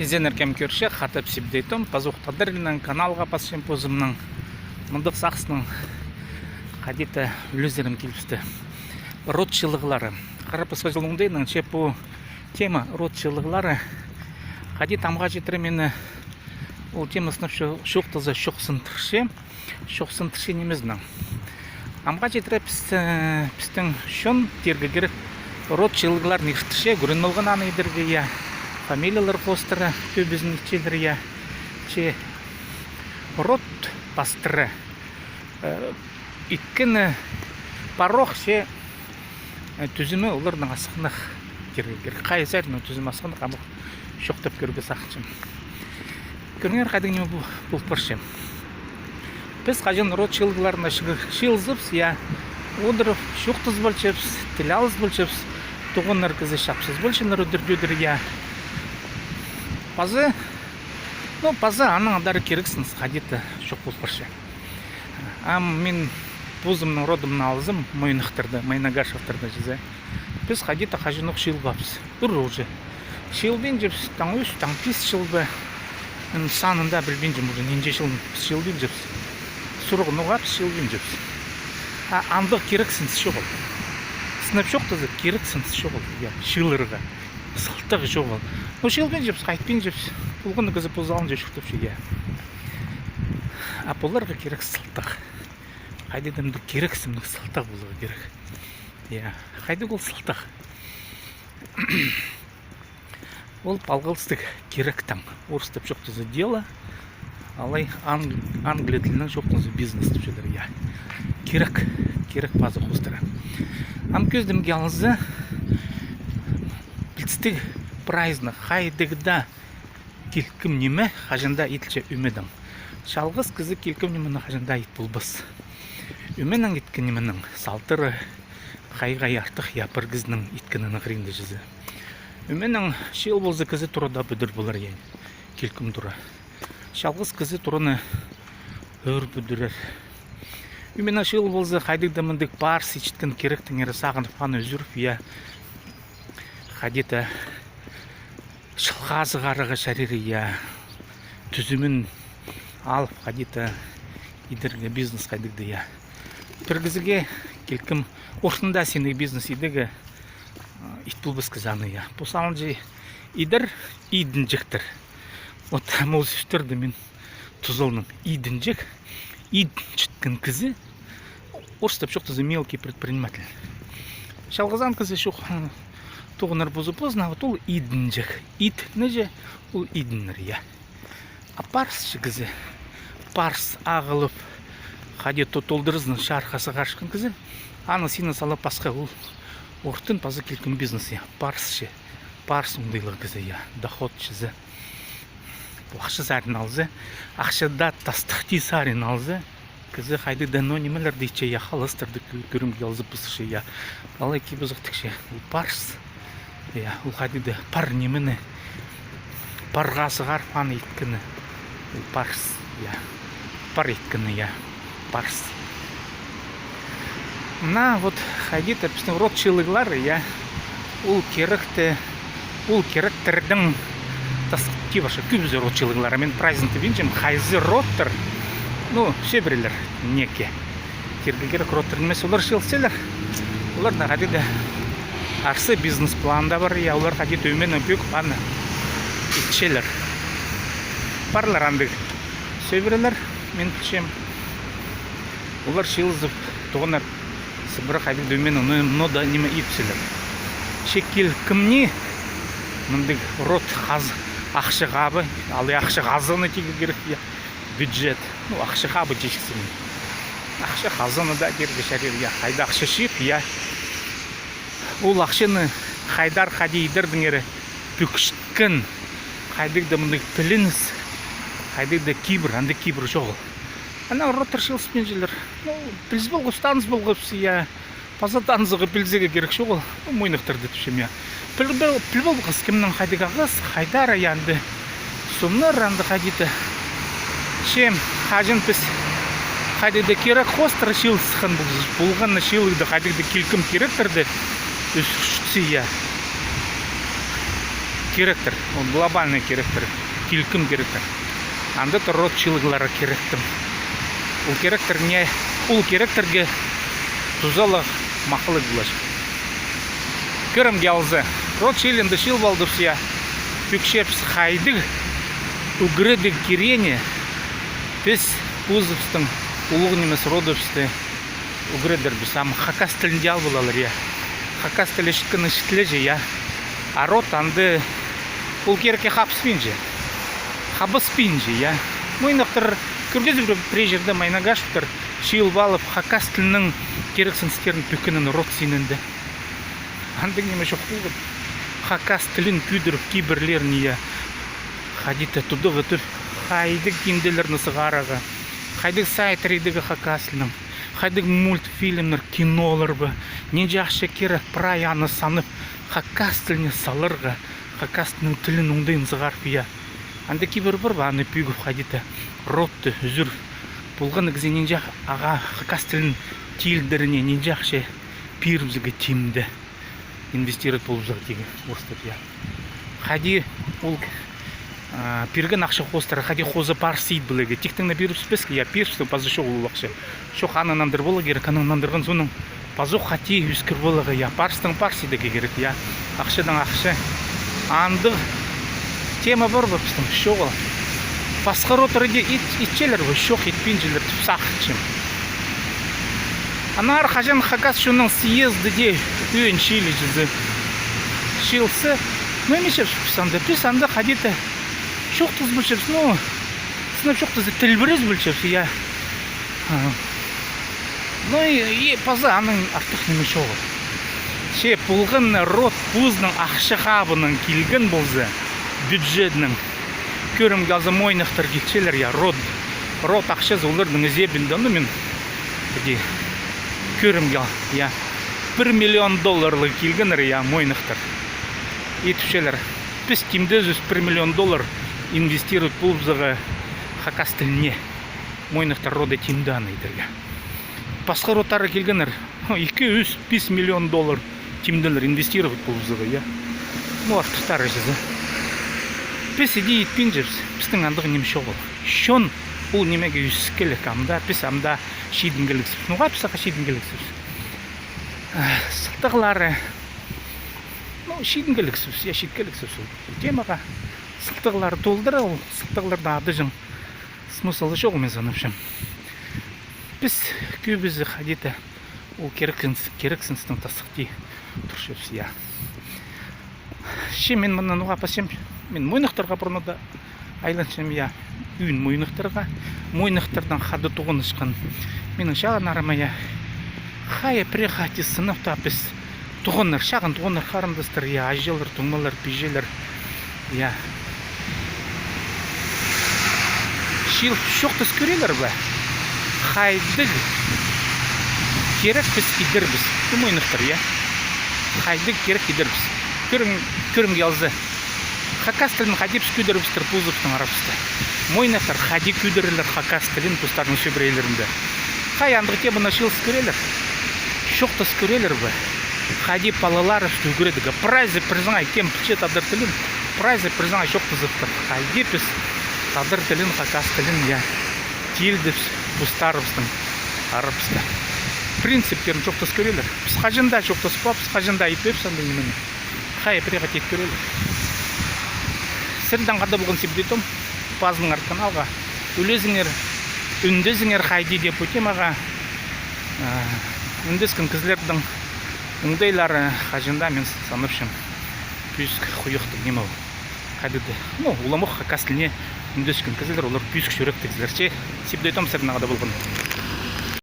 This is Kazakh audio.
Изенеркем көрші қатып сібдейтім, пазуқтадыргінің каналға пас симпозымның мұндық сақсының қадеті үлізерім келіпсті. Ротшылығылары. Қарапы сөзіліңдейдің чепу тема ротшылығылары қадет амға жетірі мені ол темасына шоқтызы шоқсынтыршы неміздің. Амға жетірі пістің шон тергігір ротшылығылар нефтіше көрін олған аны едірге фамилиялар постыры төбізін ичелері че рот пастыры иткіні парох че түзімі олардың асықнық кергер қайсардың түзім асықнық амық шоқтап көргі сақчым көріңер қайдың неме бұл паршым біз қажын рот шылғыларына шылзыпс одырып шоқтыз болчепс тілалыз болчепс тұғыныр кізі шапсыз болшыныр өдірдер Пазы аның адары керексіңіз қадеті жоқ бұл парша. Мен бұзымның родымның алызым мойнықтырды, майнагашықтырды жезе. Біз қадеті қажынық шыл бапыз. Үр уже. Шылбен жепс, таң үш, таң пис шылбы. Санында білбен жем уже, ненже шылбен жепс. Сұрығын ұғапс, шылбен жепс. Андық керексіңіз шоғыл. Сынап шоқтызы керексіңіз шоғыл. Шылырға. Сылтығы жоғыл. Шылбен жепс, қайтпен жепс. Бұлғыны күзі бұзалын же шықтып ше. Бұларға керек сылтық. Қайдедімді керек сімдік сылтық болуға керек. Қайды ол сылтық. Ол палғылыстық керек там. Орыстып жоқтызы дело. Алай Англия тілінің жоқтызы бизнес деп жедір. Керек базы қостыра. Көздімге алызы Білістік прайзны қайдығда келкім немі қажында етілші үмедің. Шалғыз кізі келкім немені қажында ет бұлбыз. Үменің еткенеменің салтыры қайғай артық япыргізінің еткенінің ғыринді жүзі. Үменің шел болзы кізі тұрыда бүдір болар ен. Келкім тұры. Шалғыз кізі тұрыны өр бүдірер. Үменің шел болзы қайдығда міндік барс ечіткен керектің әрі сағынып қаны үзіріп қадеті шылғазы қарығы шәрері түзімін алып қадеті едерге бизнес қайдықты Біргізіге келкім оршында сені бизнес едігі итбұлбыз кізаны Бұл салын же едір идін жектір. Мол сүштерді мен тұзылының идін жек, идін чүткен кізі орыстап шоқтызы мелкий предприниматель. Шалғазан кізі шоқ Туғынар бұзы позна, ол идін жек. Ид неже, ол идінір, парс кізі, парс ағылып, қадет толдырызның шарқасы қаршықын кізі, аны сені сала пасқа ол ортын пазы келкін бизнес, парс ұңдайлық кізі, доход шызы. Ақшы сәрін алзы, ақшыда тастықты сәрін алзы, кізі қайды данонимелер дейче, қалыстырды көрімге алзы бұсышы, алай ке бұзықтықшы, ол парс. Ол қадеді пар немені парғасы ғарпан еткіні парс пар еткіні парс мына вот қадеді біздің ротшылығылар ол керектердің кейбірші көбізі ротшылығылар мен праздникті бенжем қайзы роттыр все бірілер неке керге керек роттыр немес олар шелселер олар да қадеді Арсы бизнес планда бар, олар қадет өмен өпек баны етшелер. Барлар андық сөйбірілер, мен түшем. Олар шылызып, тұғынар сыбыры қадет өмен нода неме епселер. Шекел кімне, мұндық рот ақшы қабы, алы ақшы қазаны тегі керек, бюджет. Ақшы қабы жешкісін. Ақшы қазаны да кергі шәрер, қайда ақшы шеп, Ол ақшыны қайдар қадейдірдің әрі бүкішкен қайдығда мұндық пілініс, қайдығда кейбір, анды кейбір жоғыл. Ана роттар шылыспен желер. Біліз болғы, ұстаныз болғыпсы, пазатанызығы білзеге керек жоғыл. Мойнықтырды түшем, Піл болғыз кімнің қайдыға қыз, қайдар аянды. Сумныр анды қайдыды. Шем, қажын піс. Қайдыда керек қостыры шылысқан болғанны шылыды қайдыда келкім керектерді. Үскүшті керектір, ол глобальный керектір, килкім керектір. Анда Ротшильдлары керектім. Ол керектір не? Ол керектерге тузалық мақылық бұлаш. Көрім келзі. Ротшильдді шилбалды все пүкшепс хайдыг, үгіреді керені, біз ұзыпстың ұлығын емес родыпсты үгіредір біз. Ама хакас тілінде ал болалар, я. Хакас тілі шыткіні шытлі же, я. А рот анды ол керекке хапспин же. Хабыспин же, я. Мойнықтыр көргезі бір прежерді майнагашыптыр шилбалып хакас тілінің керексінстерін пүкінін рот сенінді. Анды неме жоқ болғыд. Хакас тілін күйдіріп кейбірлерін я. Хадита туды ғытыр. Хайдық кемделеріні сығараға. Хайдық сайтрейдігі хакас тілінің. Хайдық мультфильмнер, кинолар бы. Не жақшы керек праяны санып. Хакас тіліне салырға. Хакас тілін оңдайын сығарып я. Анды кейбір бір баны пүйгіп хадита. Ротты үзір. Болған егзе ненжақ аға хакас тілін тиілдіріне ненжақшы пирімзігі тимді. Инвестировать болуызақ деген остыр, я. Хади ол пирген ақша қостары, хади қозы парсейд білігі. Тектіңді беріп спескі, я першті пазы шоқ олуақшы. Шоқ ананандыр болы керек, ананандырған соның пазу хати үскір болығы, я. Парстың парсейдігі керек, я. Ақшыдан ақшы. Андық тема бар бапыстың, шоқ ол. Басқа ротырыде итчелер бі, шоқ етпенжелер түпсақ чым. Анар хажан хакас шуның съезді де үйін шилі жүзі. Шилсы, ну емешеп шыпсанды. Писанды хадиты шоқтыз бүлшепс, ну, сынып шоқтызы тілбіріз бүлшепс, я. Ну и паза аның артық неме шоғы. Ше пұлғын рот пұзның ақшы қабының келген болзы, бюджетнің. Көрім газы мойнықтыр кетшелер, я, рот ақшы золырдың зебінді, ну мен бірде көрім гал, я, $1 миллион келгенер, я, мойнықтыр. Етушелер, біз кемді жүз $1 миллион инвестирует бұлбызығы хакас тіліне. Мойнықтыр роды тимді анайдырға. Басқа роттары келгенер, $205 миллион тимділер инвестирует бұлбызығы, я. Ну, артықтары жүзі. Біз еде етпен жүрс, біздің андығы нем шоғыл. Шон бұл немеге үскелік амда, біз амда шейдінгіліксіз. Нұға пісаға шейдінгіліксіз. Сылтығылары, шейдінгіліксіз, я шейдінгіліксіз. Темаға сылтығылары толдыры, сылтығыларда ады жын смысылы шоғыл мен занымшым. Біз көбізі қадеті ол керексінстің тасықты тұршепсі, я. Ше мен мұнан ұға пасем, мен мойнықтарға бұрынады айланшым, я. Үйін мойнықтарға, мойнықтардан қады тұғын ұшқан. Менің шағын арыма, я. Қайы прехати сыныпта біз тұғыныр, шағын тұғыныр қарындастыр, я. Ажелер, тұңмалар, пижелер, я. Шил шоқтыз көрелер бі. Қайдыг керек біз идір біз. Мойнықтар, я. Қайдыг керек идір біз. Көрім келзі. Хакас тілін хадеп күдіріпстір пұлзыптың арапсты. Мойнақтар хади күдірілер хакас тілін пұстардың сөбірейлерінде. Қай андығы тебіна шылсы көрелер. Шоқтыз көрелер бі. Хади палалар үсті үгіредігі. Прайзы призаңай кем пүче тадыр тілін. Прайзы призаңай шоқтызыптыр. Хади піс тадыр тілін хакас тілін, я. Тилдіпс пұстарыпстың арапсты. Принциптерін шоқтыз көрелер. Піс қажында шоқтыз па, піс қажында етпепсің білімені. Қай прихат ет көрелер. Сірден қада бұғын себдетім, базының артқан алға. Өлезіңер, үндезіңер қайды деп өтемаға. Үндезкін кізлердің үндейлары қажында мен саныпшым. Пүйсік құйықтық немау. Қадыды. Ну, уламық қас тіліне үндезкін кізлер, олар пүйсік шөрек текізлерше. Себдетім сірден қада бұлғын.